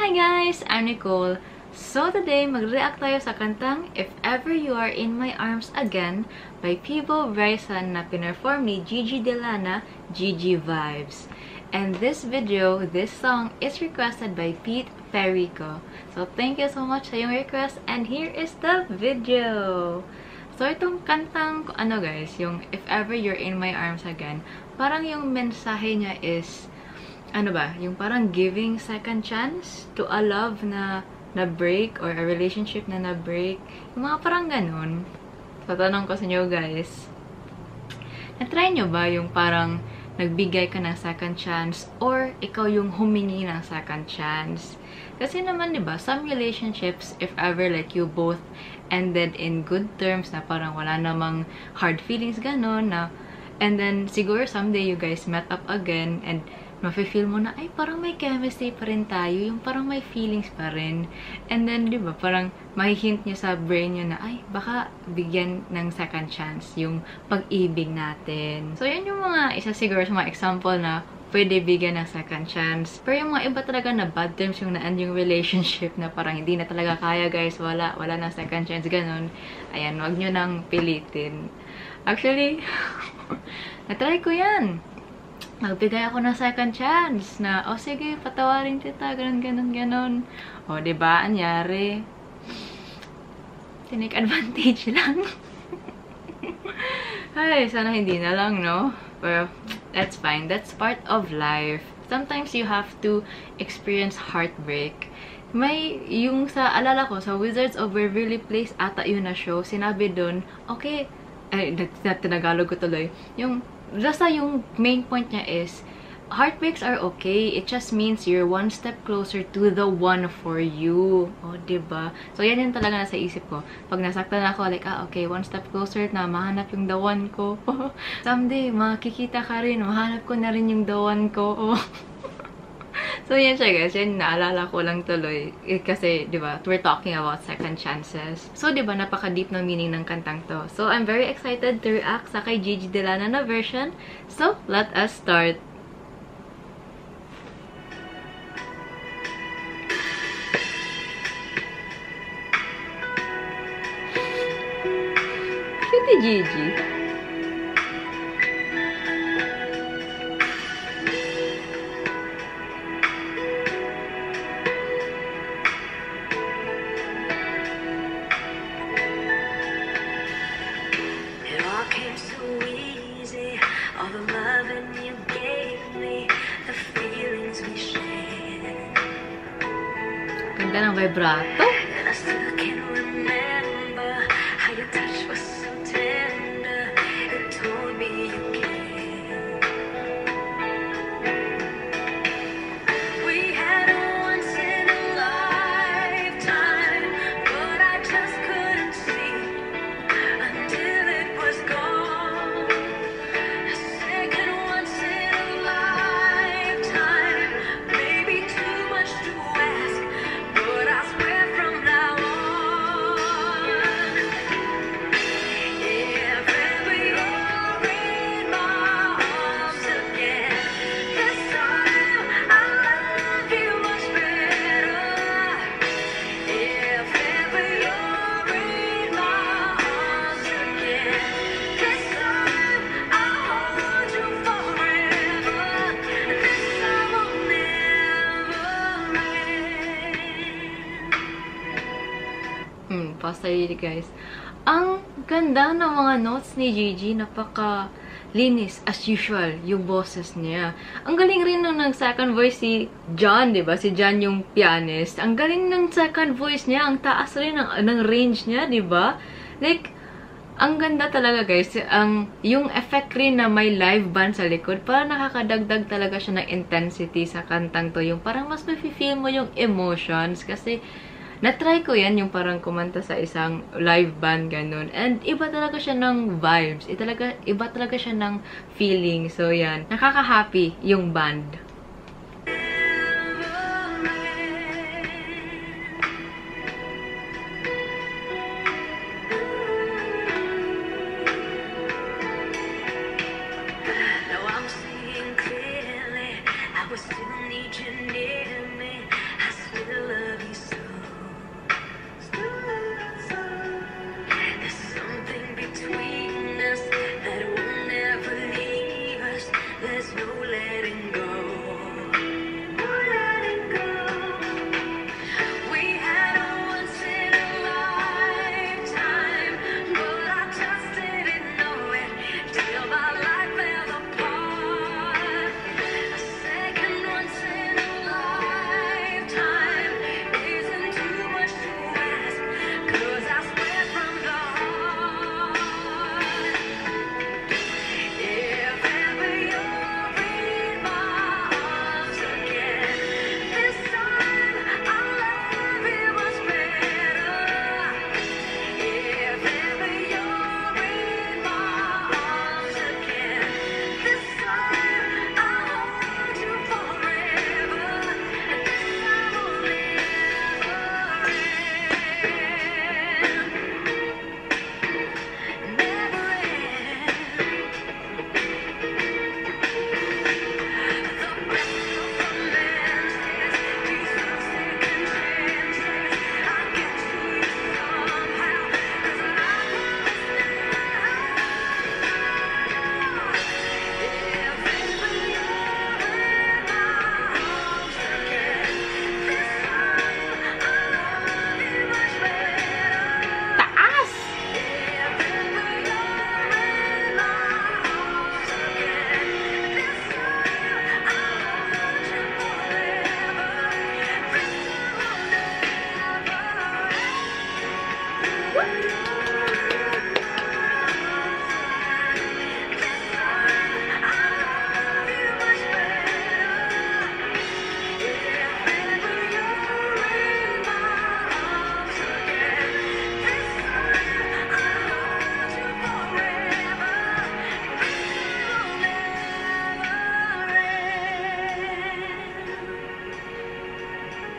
Hi guys! I'm Nicole. So today, mag-react tayo sa kantang If Ever You Are In My Arms Again by Peebo Bryson na pinerform ni Gigi Delana, Gigi Vibes. And this song is requested by Pete Perico. So thank you so much sa iyong request and here is the video! So itong kantang, guys, yung If Ever You're In My Arms Again, parang yung mensahe niya is yung parang giving second chance to a love na na-break or a relationship na na-break. Yung mga parang ganun. So, tanong ko sa inyo guys, na-try nyo ba yung parang nagbigay ka ng second chance or ikaw yung humingi ng second chance? Kasi naman, diba, some relationships, if ever like you both ended in good terms na parang wala namang hard feelings ganun na, and then siguro someday you guys met up again and mafe-feel mo na, ay, parang may chemistry pa rin tayo, yung parang may feelings pa rin. And then, di ba, parang mahihint nyo sa brain nyo na, ay, baka bigyan ng second chance yung pag-ibig natin. So, yun yung mga isa siguro sa mga example na pwede bigyan ng second chance. Pero yung mga iba talaga na bad terms yung na-end yung relationship na parang hindi na talaga kaya, guys, wala na second chance, ganun. Ayan, wag nyo nang pilitin. Actually, na-try ko yan. Nagbigay ako ng second chance na, oh sige, patawarin kita, ganun. O, diba, anyari? Tinake advantage lang. Ay, sana hindi na lang, no? Pero, that's fine. That's part of life. Sometimes you have to experience heartbreak. May, yung sa, alala ko, sa Wizards of Waverly Place ata yun na show, sinabi dun, okay, ay, tinagalog ko tuloy, yung yung main point niya is, heartbreaks are okay. It just means you're one step closer to the one for you. O, diba? So, yan yung talaga nasa isip ko. Pag nasaktan ako, like, okay, one step closer na mahanap yung the one ko. Someday, makikita ka rin, mahanap ko na rin yung the one ko. So, yan siya guys. Yan, naalala ko lang tuloy. Kasi, di ba, we're talking about second chances. So, di ba, napaka-deep ng meaning ng kantang to. So, I'm very excited to react sa kay Gigi Delana na version. So, let us start. Cute Gigi. All the loving you gave me, the feelings we shared. Ganda ng vibrato. And I still can remember how your touch was so tender. It told me you cared. We had a once in a lifetime, but I just couldn't see until it was gone. Pause tayo guys. Ang ganda ng mga notes ni Gigi. Napaka-linis as usual yung boses niya. Ang galing rin ng second voice si John, diba? Si John yung pianist. Ang galing ng second voice niya. Ang taas rin ng range niya, diba? Like, ang ganda talaga guys. Yung effect rin na may live band sa likod, parang nakakadagdag talaga siya ng intensity sa kantang to. Yung parang mas mafe-feel mo yung emotions. Kasi, na-try ko yan, yung parang kumanta sa isang live band, ganun. And iba talaga siya ng vibes. Iba talaga siya ng feeling. So, yan. Nakaka-happy yung band. Now I'm seeing clearly, I will still need you near me. I still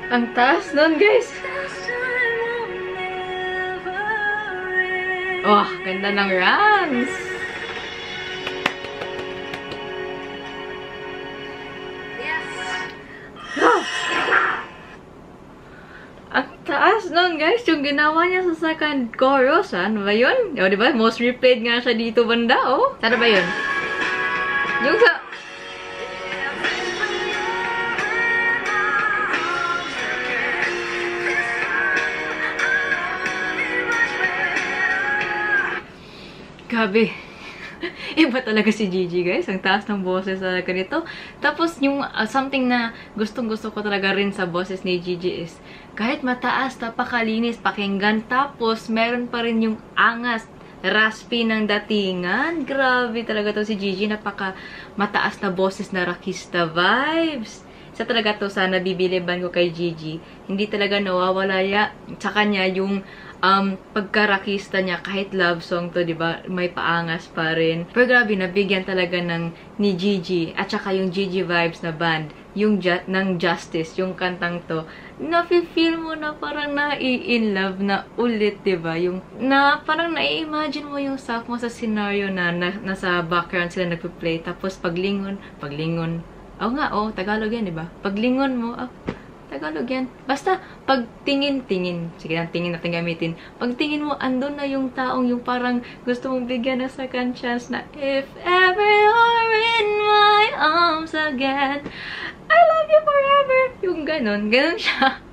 Ang taas nun, guys. Oh, ganda ng runs. Ah! Ang taas nun, guys. Yung ginawa niya sa second chorus, ano ba yun? O, diba? Most replayed nga siya dito banda, oh. Sana ba yun? Yung sa... Grabe. Iba talaga si Gigi, guys. Ang taas ng boses talaga nito. Tapos, yung something na gustong-gusto ko talaga rin sa boses ni Gigi is, kahit mataas, napakalinis, pakinggan, tapos, meron pa rin yung angas, raspy ng datingan. Grabe talaga to si Gigi. Napaka mataas na boses na rockista vibes. Isa talaga to sa nabibiliban ko kay Gigi. Hindi talaga nawawala sa kanya yung pagkarakista niya, kahit love song to, diba? May paangas pa rin. Pero grabe, nabigyan talaga ni Gigi, at saka yung Gigi Vibes na band, yung ng Justice, yung kantang to, na-feel mo na parang na-in love na ulit, diba? Yung, parang na-imagine mo yung self mo sa scenario na nasa background sila nagpa-play, tapos paglingon, Tagalog yan, diba? Paglingon mo, Tagalog yan. Basta, pagtingin. Sige lang, tingin natin gamitin. Pagtingin mo, andun na yung taong yung parang gusto mong bigyan ng second chance na, if ever you're in my arms again, I love you forever. Yung ganon. Ganon siya.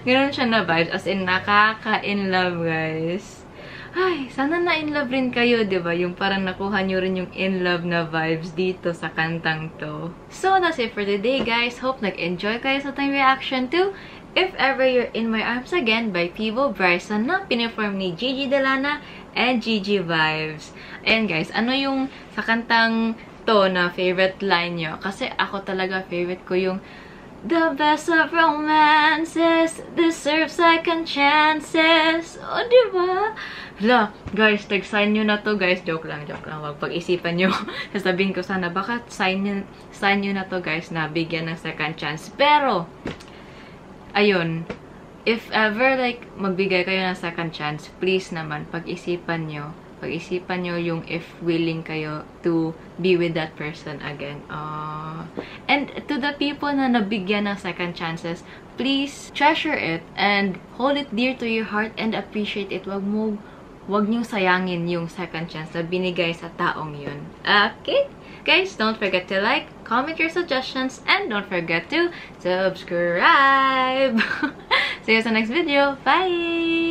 Ganon siya na vibes. As in, nakaka-in love, guys. Ay, sana na-in-love rin kayo, diba? Yung parang nakuha nyo rin yung in-love na vibes dito sa kantang to. So, that's it for today, guys. Hope nag-enjoy kayo sa ating reaction to If Ever You're In My Arms Again by Peebo Bryson na piniform ni Gigi Delana and Gigi Vibes. Ayan, guys. Ano yung sa kantang to na favorite line nyo? Kasi ako talaga favorite ko yung the best of romances deserve second chances. O, diba? Hala, guys, sign nyo na to, guys. Joke lang. Wag pag-isipan nyo. Sasabihin ko sana, baka sign nyo na to, guys, na bigyan ng second chance. Pero, ayun, if ever, like, magbigay kayo ng second chance, please naman, pag-isipan nyo yung if willing kayo to be with that person again. And to the people na nabigyan ng second chances, please treasure it and hold it dear to your heart and appreciate it. Wag niyong sayangin yung second chance na binigay sa taong yun. Okay? Guys, don't forget to like, comment your suggestions, and don't forget to subscribe! See you sa next video. Bye!